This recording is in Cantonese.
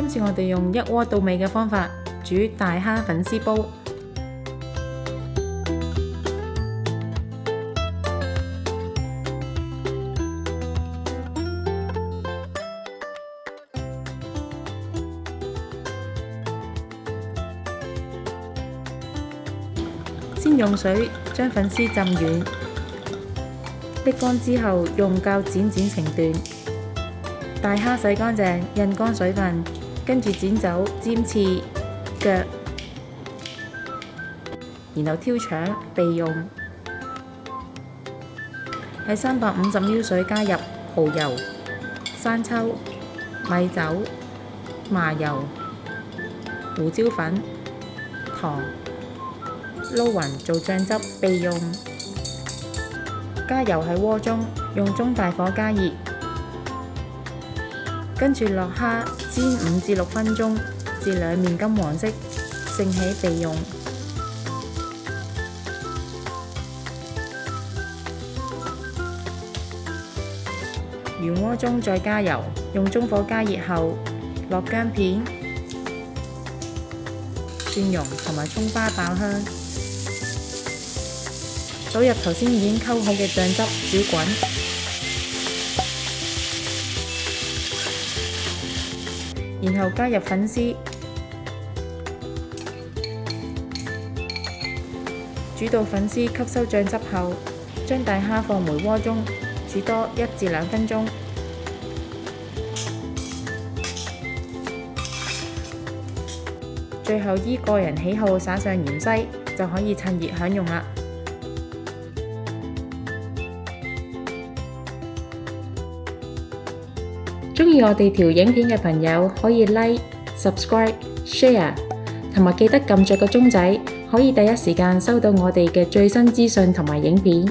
今次我哋用一鍋到味嘅方法煮大蝦粉絲煲。先用水將粉絲浸軟，瀝乾之後用鉸剪成段。大蝦洗乾淨，印乾水分，跟住剪走尖刺、腳，然後挑腸備用。喺350ml 水加入蠔油、生抽、米酒、麻油、胡椒粉、糖，撈勻做醬汁備用。加油喺鍋中，用中大火加熱，跟住落蝦煎5至6分鐘，至兩面金黃色，盛起備用。原鍋中再加油，用中火加熱後，落薑片、蒜蓉同埋蔥花爆香。倒入頭先已經溝好嘅醬汁，煮滾，然後加入粉絲，煮到粉絲吸收醬汁後，將大蝦放回鍋中，煮多1至2分鐘。最後依個人喜好撒上芫茜，就可以趁熱享用啦。鍾意我哋條影片嘅朋友可以 Like、Subscribe、Share， 同埋記得撳着個鐘仔，可以第一時間收到我哋嘅最新資訊同埋影片。